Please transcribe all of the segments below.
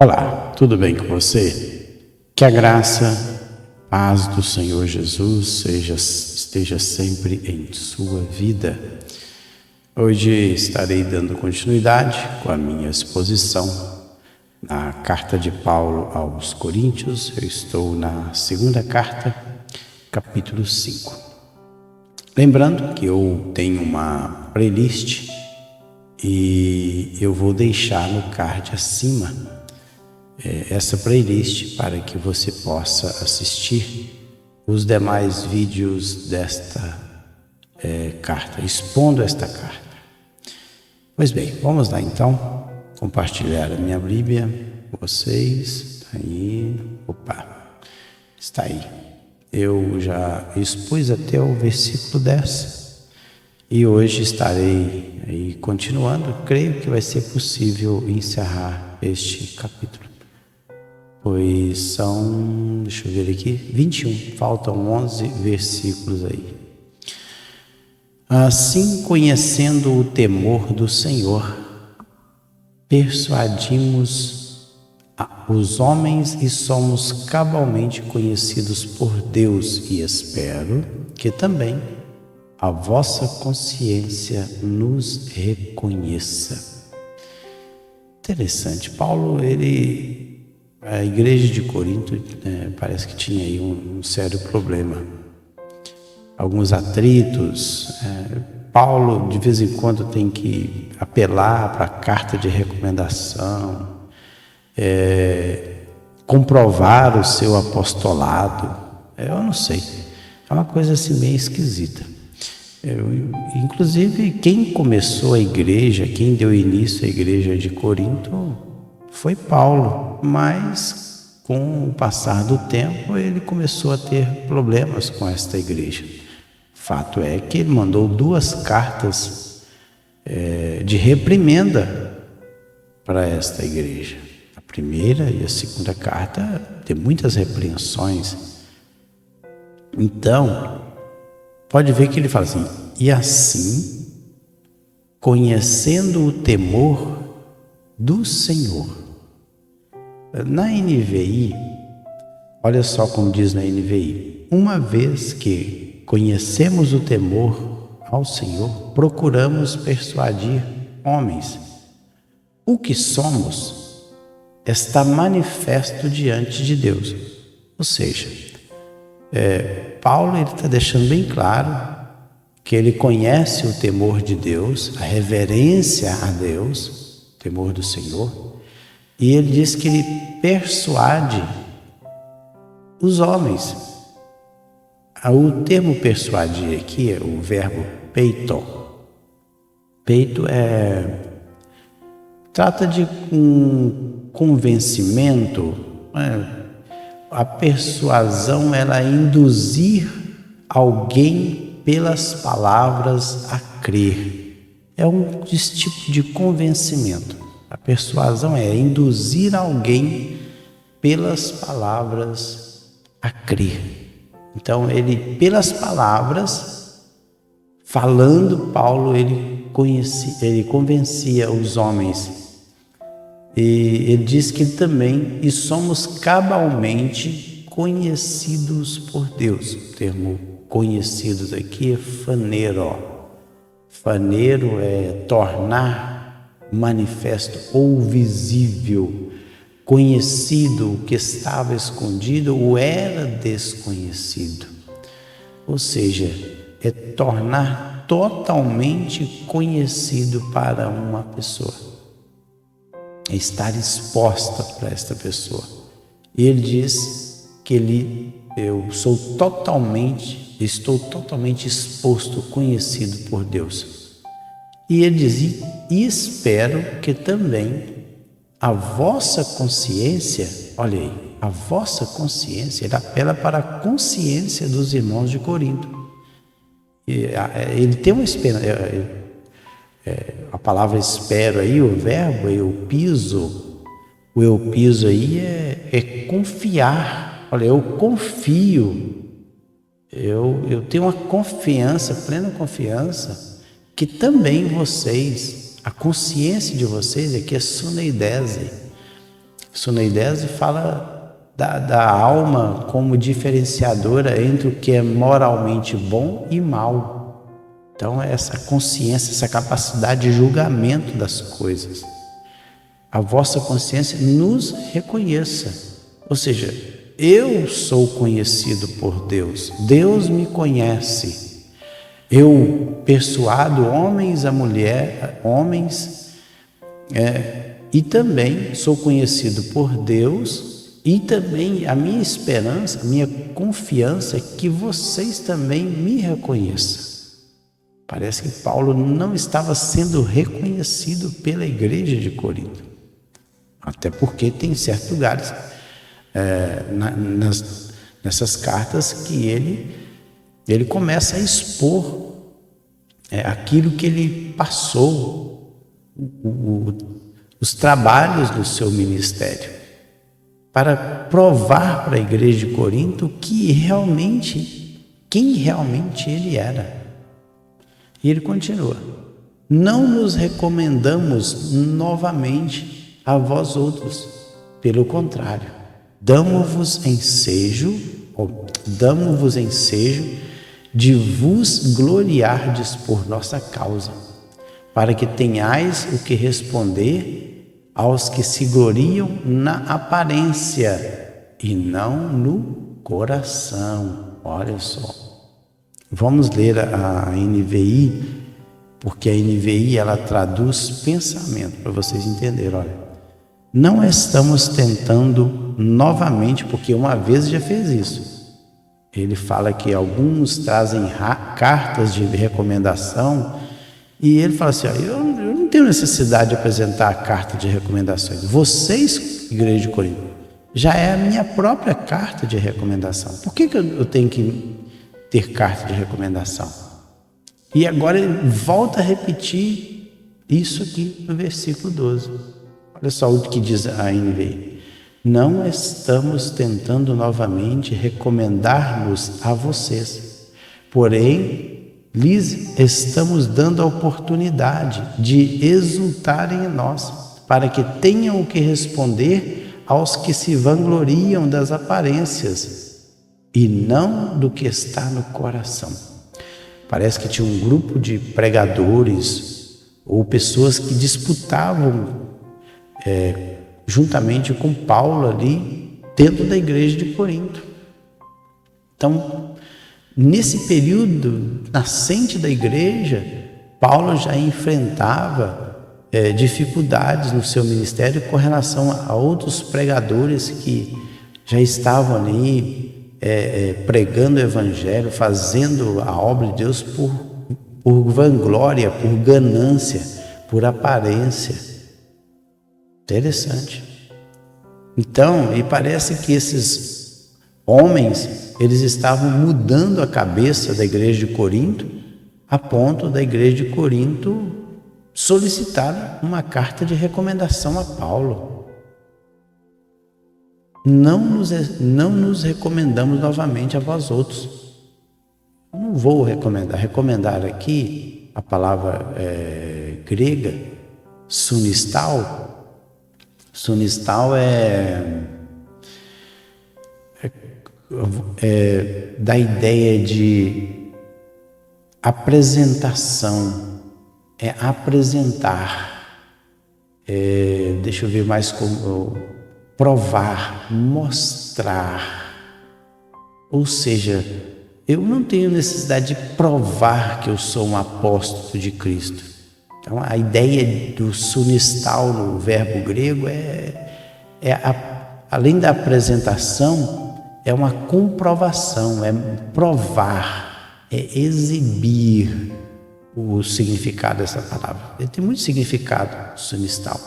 Olá, tudo bem com você? Que a graça, paz do Senhor Jesus esteja sempre em sua vida. Hoje estarei dando continuidade com a minha exposição na carta de Paulo aos Coríntios. Eu estou na segunda carta, capítulo 5. Lembrando que eu tenho uma playlist e eu vou deixar no card acima essa playlist para que você possa assistir os demais vídeos desta carta, expondo esta carta. Pois bem, vamos lá então compartilhar a minha Bíblia com vocês. Está aí. Eu já expus até o versículo 10 e hoje estarei aí continuando. Creio que vai ser possível encerrar este capítulo, pois são, deixa eu ver aqui, 21, faltam 11 versículos aí. Assim, conhecendo o temor do Senhor, persuadimos os homens e somos cabalmente conhecidos por Deus, e espero que também a vossa consciência nos reconheça. Interessante, Paulo, a igreja de Corinto parece que tinha aí um sério problema, alguns atritos. Paulo de vez em quando tem que apelar para a carta de recomendação, comprovar o seu apostolado. Eu não sei, é uma coisa assim meio esquisita. Inclusive quem começou a igreja, quem deu início à igreja de Corinto foi Paulo, mas com o passar do tempo ele começou a ter problemas com esta igreja. Fato é que ele mandou 2 cartas de reprimenda para esta igreja. A primeira e a segunda carta tem muitas repreensões. Então, pode ver que ele fala assim: e assim, conhecendo o temor do Senhor. Na NVI, olha só como diz na NVI: uma vez que conhecemos o temor ao Senhor, procuramos persuadir homens. O que somos está manifesto diante de Deus. Ou seja, Paulo está deixando bem claro que ele conhece o temor de Deus, a reverência a Deus, o temor do Senhor. E ele diz que ele persuade os homens. O termo persuadir aqui é o verbo peito. Peito trata de um convencimento. A persuasão, ela é induzir alguém pelas palavras a crer. É um tipo de convencimento. A persuasão é induzir alguém pelas palavras a crer. Então, pelas palavras, falando, Paulo, ele convencia os homens. E ele diz que também, e somos cabalmente conhecidos por Deus. O termo conhecidos aqui é faneiro. Faneiro é tornar manifesto ou visível, conhecido. O que estava escondido ou era desconhecido. Ou seja, é tornar totalmente conhecido para uma pessoa, é estar exposta para esta pessoa. E ele diz que estou totalmente exposto, conhecido por Deus. E ele diz: e espero que também a vossa consciência, olha aí, a vossa consciência, ele apela para a consciência dos irmãos de Corinto. Ele tem uma esperança. A palavra espero aí, o verbo eu piso aí é confiar. Olha, eu confio, eu tenho uma confiança, plena confiança, que também vocês, a consciência de vocês é que é suneidese, Suneidese fala da alma como diferenciadora entre o que é moralmente bom e mal. Então, essa consciência, essa capacidade de julgamento das coisas. A vossa consciência nos reconheça. Ou seja, eu sou conhecido por Deus. Deus me conhece. Eu persuado homens e também sou conhecido por Deus, e também a minha esperança, a minha confiança é que vocês também me reconheçam. Parece que Paulo não estava sendo reconhecido pela igreja de Corinto. Até porque tem certos lugares nessas cartas que ele começa a expor aquilo que ele passou, os trabalhos do seu ministério, para provar para a igreja de Corinto quem realmente ele era. E ele continua: não nos recomendamos novamente a vós outros, pelo contrário, damos-vos ensejo de vos gloriardes por nossa causa, para que tenhais o que responder aos que se gloriam na aparência e não no coração. Olha só. Vamos ler a NVI, porque a NVI ela traduz pensamento, para vocês entenderem. Olha, não estamos tentando novamente, porque uma vez já fez isso. Ele fala que alguns trazem cartas de recomendação, e ele fala assim: eu não tenho necessidade de apresentar a carta de recomendações. Vocês, igreja de Corinto, já é a minha própria carta de recomendação. Por que eu tenho que ter carta de recomendação? E agora ele volta a repetir isso aqui no versículo 12. Olha só o que diz a NVI: não estamos tentando novamente recomendar-nos a vocês, porém lhes estamos dando a oportunidade de exultarem em nós, para que tenham o que responder aos que se vangloriam das aparências e não do que está no coração. Parece que tinha um grupo de pregadores ou pessoas que disputavam juntamente com Paulo ali dentro da igreja de Corinto. Então, nesse período nascente da igreja, Paulo já enfrentava dificuldades no seu ministério com relação a outros pregadores que já estavam ali pregando o evangelho, fazendo a obra de Deus por vanglória, por ganância, por aparência. Interessante. Então, e parece que esses homens, eles estavam mudando a cabeça da igreja de Corinto, a ponto da igreja de Corinto solicitar uma carta de recomendação a Paulo. Não nos recomendamos novamente a vós outros. Não vou recomendar. Recomendar aqui, a palavra grega, sunistal. Sunistal é da ideia de apresentação, apresentar, deixa eu ver mais como, provar, mostrar. Ou seja, eu não tenho necessidade de provar que eu sou um apóstolo de Cristo. Então, a ideia do sunistal no verbo grego além da apresentação, é uma comprovação, é provar, é exibir o significado dessa palavra. Ele tem muito significado, sunistal,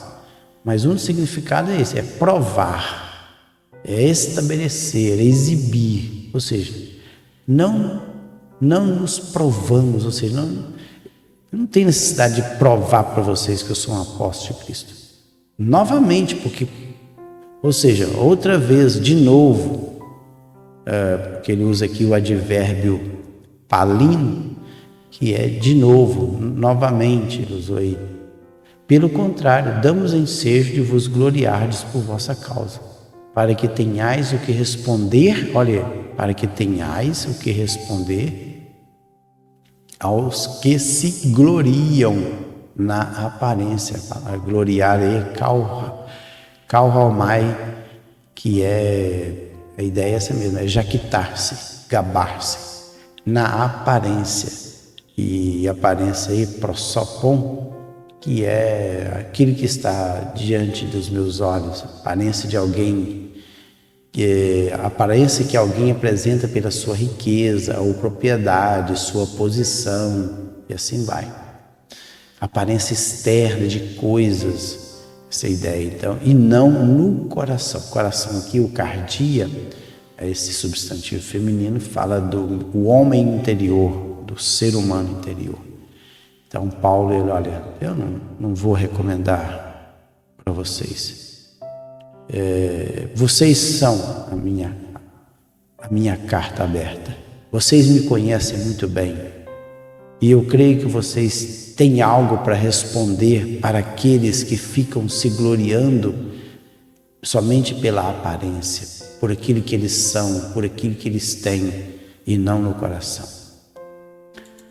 mas um significado é esse, é provar, é estabelecer, é exibir. Ou seja, não nos provamos, ou seja, não tem necessidade de provar para vocês que eu sou um apóstolo de Cristo. Novamente, porque, ou seja, outra vez, de novo, porque ele usa aqui o advérbio palin, que é de novo, novamente, ele usou aí. Pelo contrário, damos ensejo de vos gloriardes por vossa causa, para que tenhais o que responder, olha, para que tenhais o que responder aos que se gloriam na aparência. Para gloriar é kalhaomai, que é a ideia é essa mesmo, é jactar-se, gabar-se na aparência. E aparência aí, prosopon, que é aquilo que está diante dos meus olhos, a aparência de alguém, a aparência que alguém apresenta pela sua riqueza ou propriedade, sua posição, e assim vai. Aparência externa de coisas, essa ideia, então, e não no coração. O coração aqui, o cardia, esse substantivo feminino, fala do homem interior, do ser humano interior. Então Paulo, ele, olha, eu não vou recomendar para vocês. Vocês são a minha carta aberta. Vocês me conhecem muito bem. E eu creio que vocês têm algo para responder para aqueles que ficam se gloriando somente pela aparência, por aquilo que eles são, por aquilo que eles têm, e não no coração.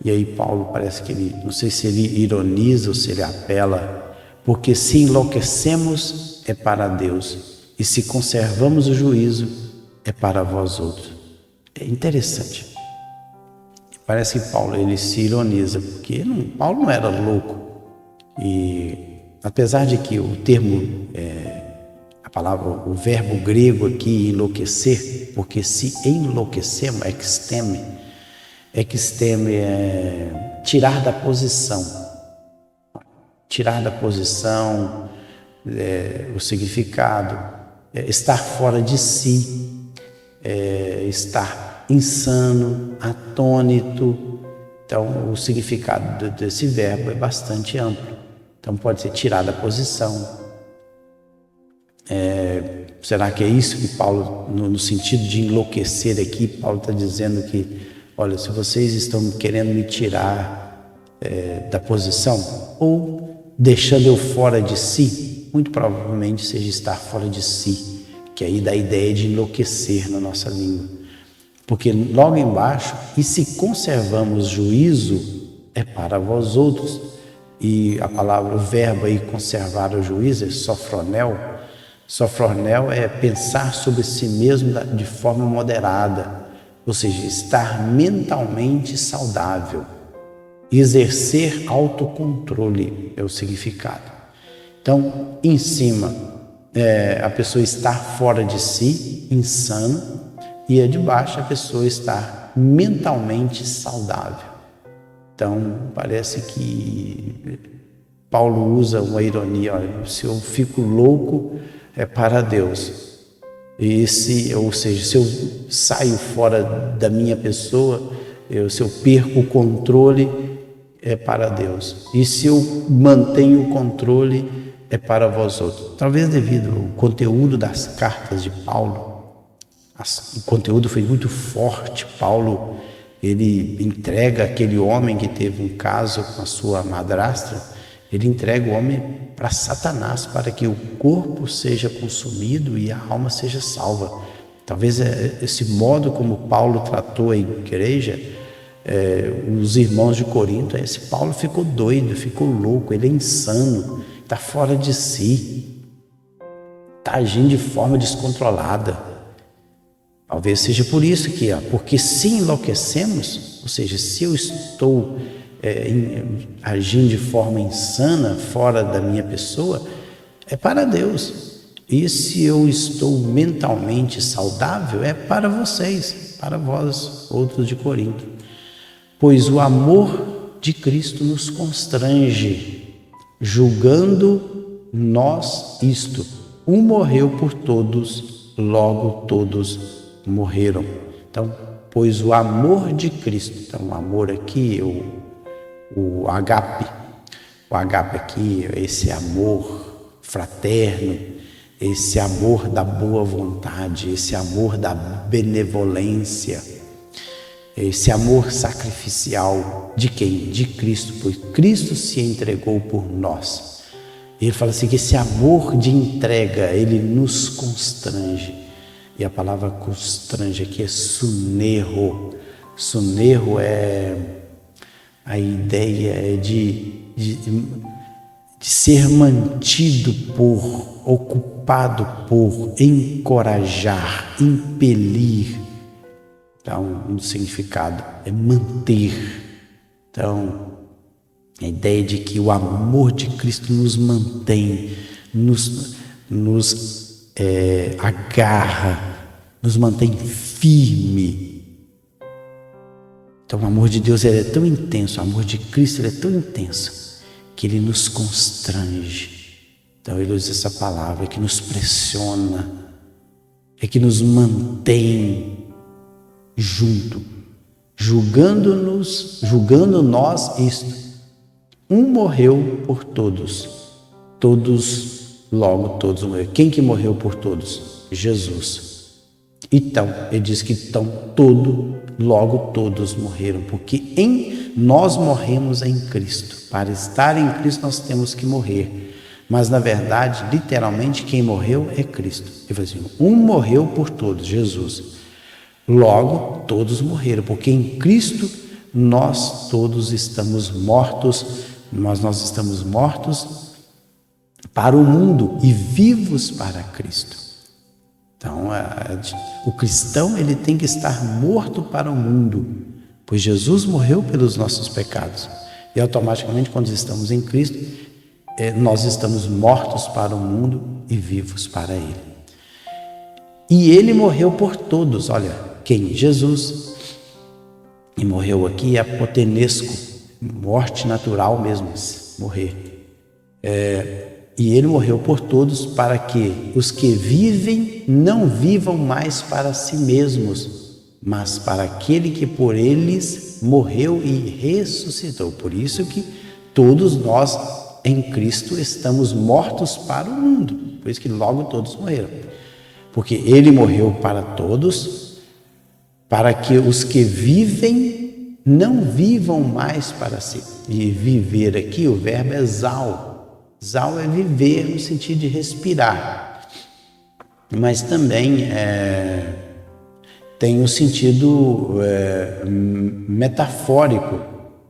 E aí Paulo parece que ele, não sei se ele ironiza ou se ele apela, porque se enlouquecemos é para Deus, e se conservamos o juízo é para vós outros. É interessante. Parece que Paulo, ele se ironiza, porque Paulo não era louco. E apesar de que o termo, a palavra, o verbo grego aqui, enlouquecer, porque se enlouquecemos, exteme é tirar da posição. Tirar da posição, o significado, estar fora de si, estar insano, atônito. Então, o significado desse verbo é bastante amplo. Então, pode ser tirar da posição. Será que é isso que Paulo, no sentido de enlouquecer aqui, Paulo está dizendo que, olha, se vocês estão querendo me tirar da posição, ou deixando eu fora de si, muito provavelmente seja estar fora de si, que aí dá a ideia de enlouquecer na nossa língua. Porque logo embaixo, e se conservamos juízo, é para vós outros. E a palavra, o verbo aí, conservar o juízo, é sofronel. Sofronel é pensar sobre si mesmo de forma moderada, ou seja, estar mentalmente saudável. Exercer autocontrole é o significado. Então, em cima, a pessoa está fora de si, insano, e de baixo a pessoa está mentalmente saudável. Então, parece que Paulo usa uma ironia, olha, se eu fico louco é para Deus. Ou seja, se eu saio fora da minha pessoa, se eu perco o controle, é para Deus. E se eu mantenho o controle, é para vós outros. Talvez devido ao conteúdo das cartas de Paulo, o conteúdo foi muito forte. Paulo, ele entrega aquele homem que teve um caso com a sua madrasta, ele entrega o homem para Satanás, para que o corpo seja consumido e a alma seja salva. Talvez esse modo como Paulo tratou a igreja, os irmãos de Corinto, esse Paulo ficou doido, ficou louco, ele é insano, está fora de si, está agindo de forma descontrolada. Talvez seja por isso que, porque se enlouquecemos, ou seja, se eu estou agindo de forma insana, fora da minha pessoa, é para Deus. E se eu estou mentalmente saudável, é para vocês, para vós, outros de Corinto. Pois o amor de Cristo nos constrange, julgando nós isto: um morreu por todos, logo todos morreram. Então, pois o amor de Cristo, então o amor aqui, o agape aqui, esse amor fraterno, esse amor da boa vontade, esse amor da benevolência, esse amor sacrificial de quem? De Cristo, pois Cristo se entregou por nós. Ele fala assim que esse amor de entrega, ele nos constrange. E a palavra constrange aqui é sunerro. Sunerro é a ideia de ser mantido por, ocupado por, encorajar, impelir. Então, um significado é manter. Então, a ideia de que o amor de Cristo nos mantém, nos agarra, nos mantém firme. Então o amor de Deus ele é tão intenso, o amor de Cristo ele é tão intenso, que ele nos constrange. Então ele usa essa palavra que nos pressiona, é que nos mantém junto, julgando nós isto. Um morreu por todos, todos morreram. Quem que morreu por todos? Jesus. Então, ele diz que logo todos morreram, porque nós morremos em Cristo. Para estar em Cristo nós temos que morrer. Mas na verdade, literalmente, quem morreu é Cristo. Ele fala assim, um morreu por todos, Jesus. Logo, todos morreram, porque em Cristo nós todos estamos mortos, mas nós estamos mortos para o mundo e vivos para Cristo. Então, o cristão ele tem que estar morto para o mundo, pois Jesus morreu pelos nossos pecados. E automaticamente, quando estamos em Cristo, nós estamos mortos para o mundo e vivos para Ele. E Ele morreu por todos. Olha, quem? Jesus. E morreu aqui apotenesco, morte natural mesmo, morrer. E Ele morreu por todos para que os que vivem não vivam mais para si mesmos, mas para aquele que por eles morreu e ressuscitou. Por isso que todos nós em Cristo estamos mortos para o mundo. Por isso que logo todos morreram. Porque Ele morreu para todos, para que os que vivem não vivam mais para si. E viver aqui, o verbo é zal. Zal é viver no sentido de respirar. Mas também tem um sentido metafórico,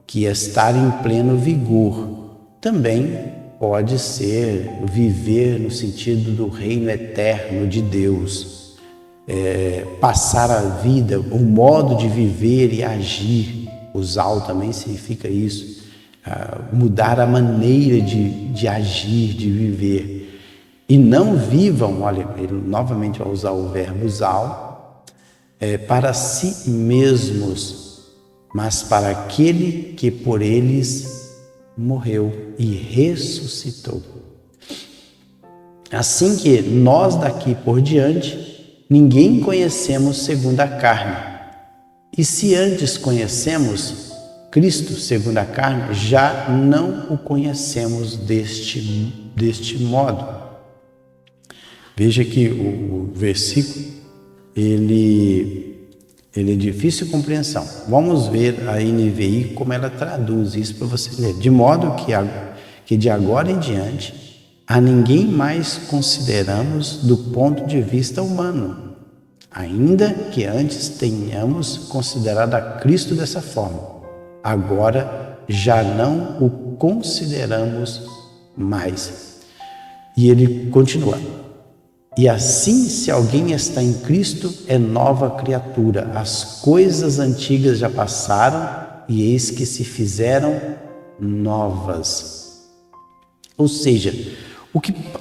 que é estar em pleno vigor. Também pode ser viver no sentido do reino eterno de Deus, passar a vida, o modo de viver e agir. O zal também significa isso, mudar a maneira de agir, de viver. E não vivam, olha, ele novamente vai usar o verbo zal, para si mesmos, mas para aquele que por eles morreu e ressuscitou. Assim que nós daqui por diante, ninguém conhecemos segundo a carne. E se antes conhecemos Cristo segundo a carne, já não o conhecemos deste modo. Veja que o versículo, ele é de difícil compreensão. Vamos ver a NVI como ela traduz isso para você ler. De modo que de agora em diante, a ninguém mais consideramos do ponto de vista humano, ainda que antes tenhamos considerado a Cristo dessa forma. Agora já não o consideramos mais. E ele continua. E assim, se alguém está em Cristo, é nova criatura. As coisas antigas já passaram e eis que se fizeram novas. Ou seja,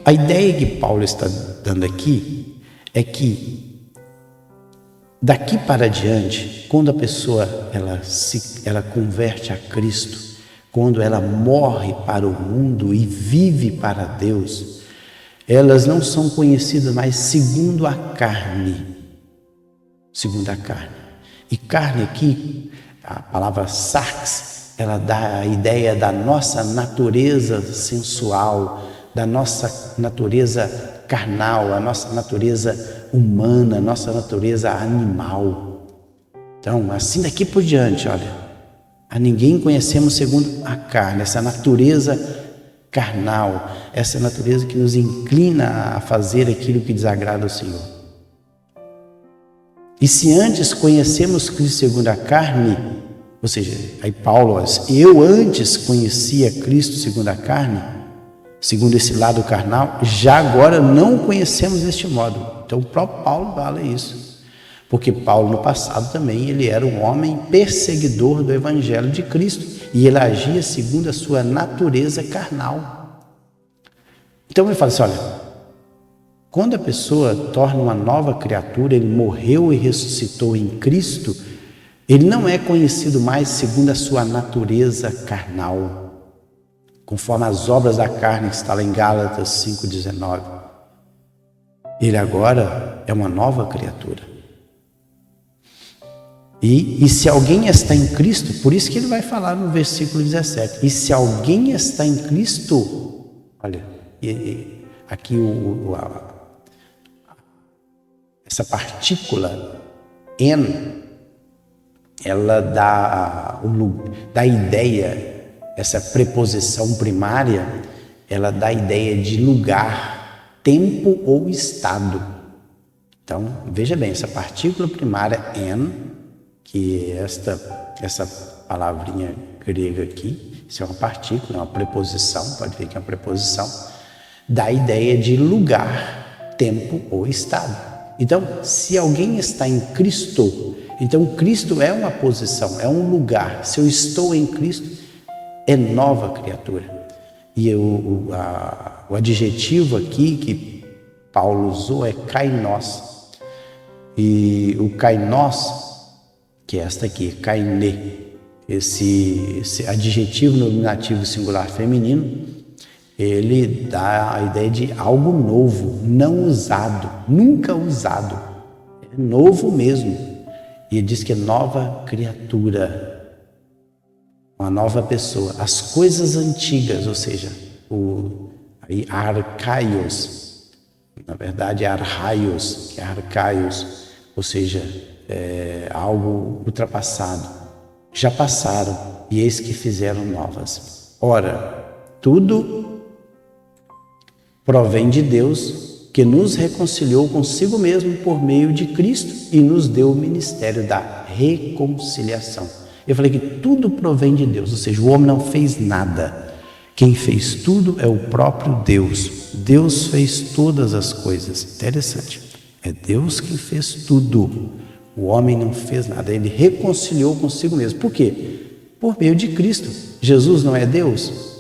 a ideia que Paulo está dando aqui é que daqui para diante, quando a pessoa ela converte a Cristo, quando ela morre para o mundo e vive para Deus, elas não são conhecidas mais segundo a carne. Segundo a carne. E carne aqui, a palavra sarx, ela dá a ideia da nossa natureza sensual, da nossa natureza carnal, a nossa natureza humana, a nossa natureza animal. Então, assim daqui por diante, olha, a ninguém conhecemos segundo a carne, essa natureza carnal, essa natureza que nos inclina a fazer aquilo que desagrada ao Senhor. E se antes conhecemos Cristo segundo a carne, ou seja, aí Paulo, eu antes conhecia Cristo segundo a carne, segundo esse lado carnal, já agora não conhecemos deste modo. Então o próprio Paulo fala isso. Porque Paulo no passado também ele era um homem perseguidor do Evangelho de Cristo e ele agia segundo a sua natureza carnal. Então ele fala assim, olha, quando a pessoa torna uma nova criatura, ele morreu e ressuscitou em Cristo, ele não é conhecido mais segundo a sua natureza carnal, conforme as obras da carne que está lá em Gálatas 5,19. Ele agora é uma nova criatura. E se alguém está em Cristo, por isso que ele vai falar no versículo 17, e se alguém está em Cristo, olha, aqui essa partícula en, ela dá a ideia, essa preposição primária, ela dá a ideia de lugar, tempo ou estado. Então, veja bem, essa partícula primária en, que essa palavrinha grega aqui, isso é uma partícula, é uma preposição, pode ver que é uma preposição, dá a ideia de lugar, tempo ou estado. Então, se alguém está em Cristo, então Cristo é uma posição, é um lugar. Se eu estou em Cristo, é nova criatura. E o adjetivo aqui que Paulo usou é kainos. E o kainos, que é esta aqui, kainê, esse adjetivo nominativo singular feminino, ele dá a ideia de algo novo, não usado, nunca usado, é novo mesmo. E ele diz que é nova criatura, uma nova pessoa. As coisas antigas, ou seja, aí arcaios, na verdade arraios, que é arcaios, ou seja, algo ultrapassado, já passaram e eis que fizeram novas. Ora, tudo provém de Deus, que nos reconciliou consigo mesmo por meio de Cristo e nos deu o ministério da reconciliação. Eu falei que tudo provém de Deus, ou seja, o homem não fez nada. Quem fez tudo é o próprio Deus. Deus fez todas as coisas. Interessante. É Deus quem fez tudo. O homem não fez nada, ele reconciliou consigo mesmo. Por quê? Por meio de Cristo. Jesus não é Deus?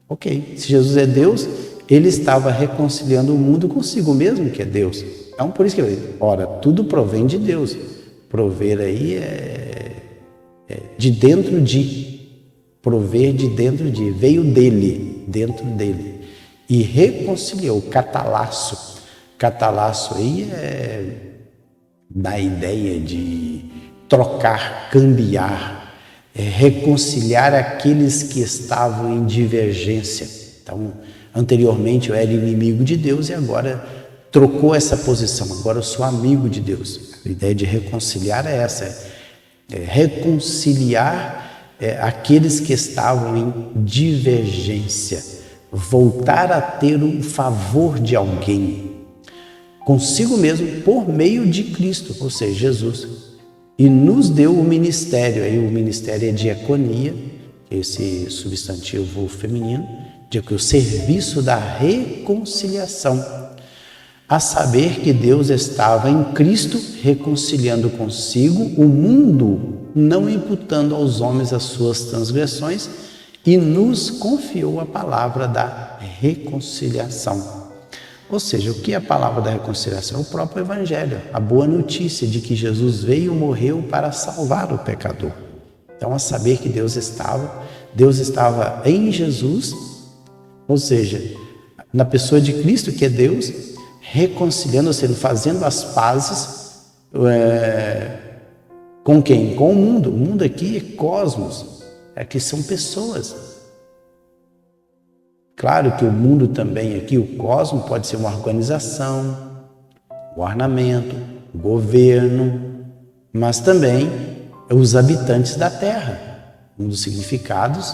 Ok, se Jesus é Deus, ele estava reconciliando o mundo consigo mesmo, que é Deus. Então, por isso que ele, ora, tudo provém de Deus. Prover aí é de dentro de, prover de dentro de, veio dele, dentro dele. E reconciliou, catalasso. Catalasso aí dá a ideia de trocar, cambiar, reconciliar aqueles que estavam em divergência. Então, anteriormente eu era inimigo de Deus e agora trocou essa posição, agora eu sou amigo de Deus. A ideia de reconciliar é essa, reconciliar aqueles que estavam em divergência, voltar a ter o favor de alguém, consigo mesmo por meio de Cristo, ou seja, Jesus, e nos deu o ministério, aí o ministério é diaconia, esse substantivo feminino, de que o serviço da reconciliação, a saber que Deus estava em Cristo reconciliando consigo o mundo, não imputando aos homens as suas transgressões, e nos confiou a palavra da reconciliação. Ou seja, o que é a palavra da reconciliação? É o próprio Evangelho, a boa notícia de que Jesus veio e morreu para salvar o pecador. Então, a saber que Deus estava em Jesus, ou seja, na pessoa de Cristo, que é Deus, reconciliando, ou seja, fazendo as pazes com quem? Com o mundo. O mundo aqui é cosmos, aqui são pessoas. Claro que o mundo também aqui, o cosmos, pode ser uma organização, o ornamento, o governo, mas também os habitantes da Terra. Um dos significados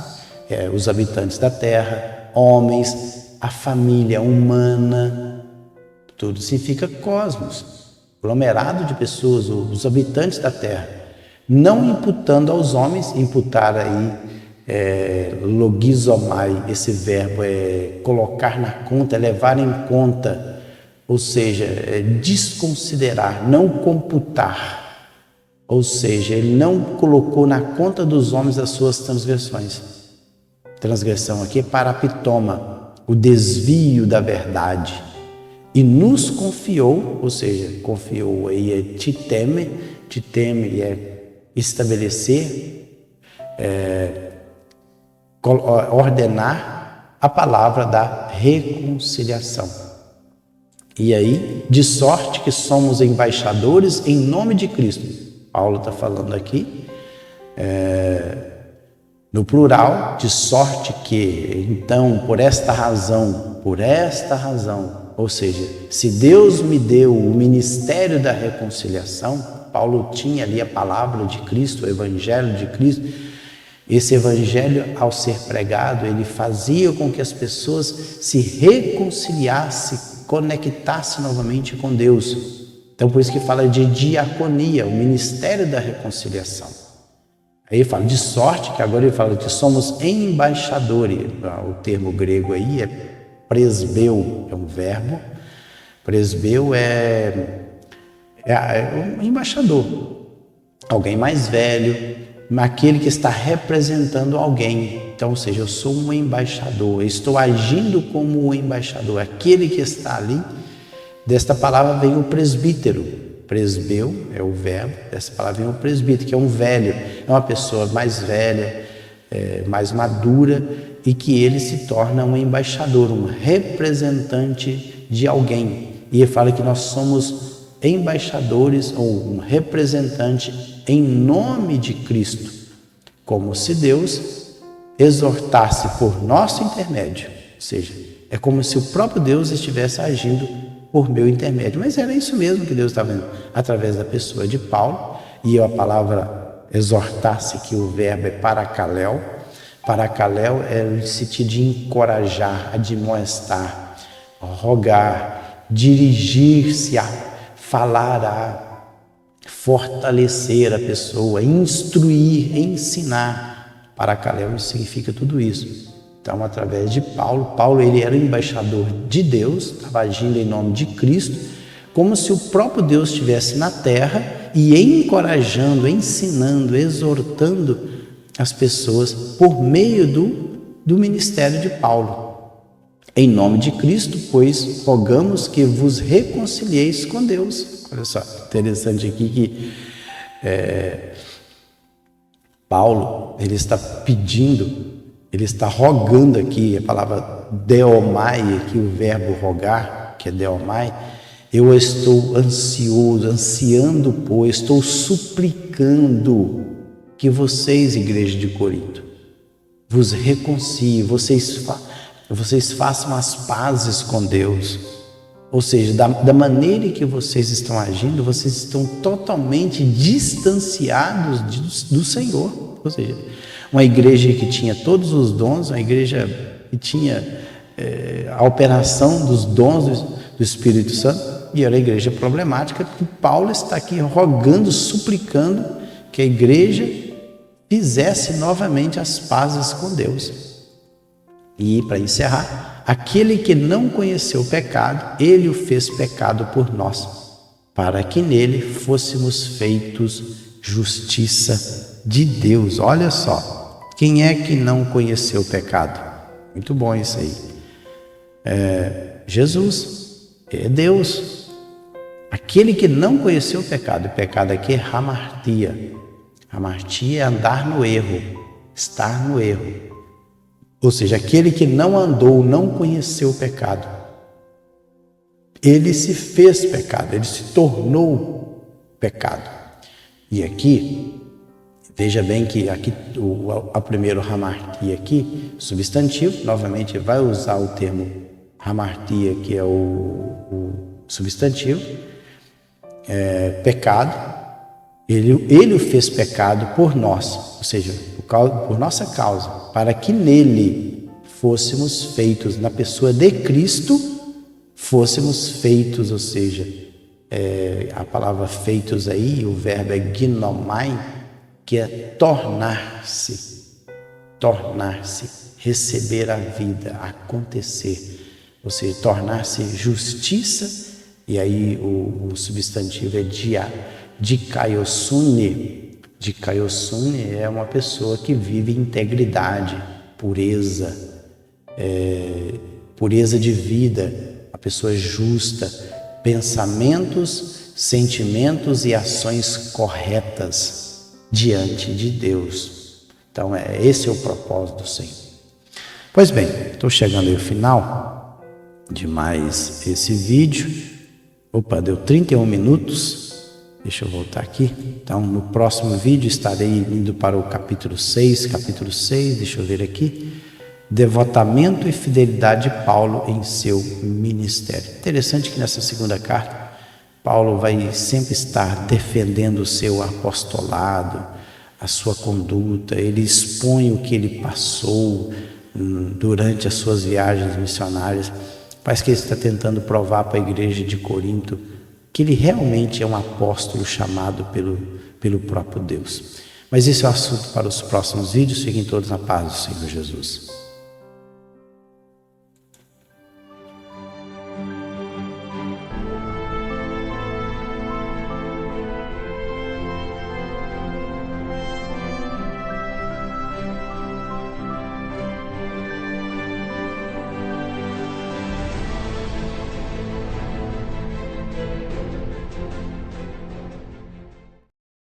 os habitantes da terra, homens, a família humana, tudo significa cosmos, aglomerado de pessoas, os habitantes da terra, não imputando aos homens, imputar aí logizomai, esse verbo é colocar na conta, levar em conta, ou seja, desconsiderar, não computar, ou seja, ele não colocou na conta dos homens as suas transgressões. Transgressão aqui é parapitoma, o desvio da verdade, e nos confiou, ou seja, confiou aí é titeme é estabelecer, ordenar a palavra da reconciliação. E aí, de sorte que somos embaixadores em nome de Cristo. Paulo está falando aqui, no plural, de sorte que, então, por esta razão, ou seja, se Deus me deu o ministério da reconciliação, Paulo tinha ali a palavra de Cristo, o evangelho de Cristo. Esse evangelho, ao ser pregado, ele fazia com que as pessoas se reconciliassem, conectassem novamente com Deus. Então, por isso que fala de diaconia, o ministério da reconciliação. Aí ele fala de sorte, que agora ele fala que somos embaixadores. O termo grego aí é presbeu, é um verbo. Presbeu é um embaixador, alguém mais velho, aquele que está representando alguém. Então, ou seja, eu sou um embaixador, eu estou agindo como um embaixador, aquele que está ali. Desta palavra vem o presbítero, presbeu é o verbo, dessa palavra vem o presbítero, que é um velho, é uma pessoa mais velha, mais madura, e que ele se torna um embaixador, um representante de alguém. E ele fala que nós somos embaixadores ou um representante em nome de Cristo, como se Deus exortasse por nosso intermédio, ou seja, é como se o próprio Deus estivesse agindo por meu intermédio. Mas era isso mesmo que Deus estava vendo através da pessoa de Paulo. E a palavra exortar-se, que o verbo é paracaléu. Paracaléu é o sentido de encorajar, admoestar, rogar, dirigir-se a, falar a, fortalecer a pessoa, instruir, ensinar. Paracaléu significa tudo isso. Então, através de Paulo ele era embaixador de Deus, estava agindo em nome de Cristo, como se o próprio Deus estivesse na terra e encorajando, ensinando, exortando as pessoas por meio do ministério de Paulo. Em nome de Cristo, pois, rogamos que vos reconcilieis com Deus. Olha só, interessante aqui que Paulo, ele está pedindo, ele está rogando aqui, a palavra deomai, aqui o verbo rogar, que é deomai, eu estou ansioso, ansiando por, estou suplicando que vocês, igreja de Corinto, vos reconciliem, vocês façam as pazes com Deus. Ou seja, da maneira que vocês estão agindo, vocês estão totalmente distanciados do Senhor. Ou seja, uma igreja que tinha todos os dons, uma igreja que tinha a operação dos dons do Espírito Santo, e era a igreja problemática, que Paulo está aqui rogando, suplicando que a igreja fizesse novamente as pazes com Deus. E para encerrar, aquele que não conheceu o pecado, ele o fez pecado por nós, para que nele fôssemos feitos justiça de Deus. Olha só, quem é que não conheceu o pecado? Muito bom isso aí. Jesus, é Deus. Aquele que não conheceu o pecado aqui é hamartia. Hamartia é andar no erro, estar no erro. Ou seja, aquele que não andou, não conheceu o pecado, ele se fez pecado, ele se tornou pecado. E aqui, veja bem que aqui a primeiro hamartia aqui, substantivo, novamente vai usar o termo hamartia, que é o substantivo, pecado, Ele o fez pecado por nós, ou seja, por nossa causa, para que nele fôssemos feitos, na pessoa de Cristo, fôssemos feitos, ou seja, a palavra feitos aí, o verbo é ginomai, que é tornar-se, receber a vida, acontecer, ou seja, tornar-se justiça, e aí o substantivo é dikaiosune. Dikaiosune é uma pessoa que vive integridade, pureza, pureza de vida, a pessoa justa, pensamentos, sentimentos e ações corretas diante de Deus. Então, esse é o propósito do Senhor. Pois bem, estou chegando aí ao final de mais esse vídeo. Opa, deu 31 minutos. Deixa eu voltar aqui. Então, no próximo vídeo estarei indo para o capítulo 6. Capítulo 6, deixa eu ver aqui. Devotamento e fidelidade de Paulo em seu ministério. Interessante que nessa segunda carta, Paulo vai sempre estar defendendo o seu apostolado, a sua conduta. Ele expõe o que ele passou durante as suas viagens missionárias. Parece que ele está tentando provar para a igreja de Corinto que ele realmente é um apóstolo chamado pelo próprio Deus. Mas esse é o assunto para os próximos vídeos. Fiquem todos na paz do Senhor Jesus.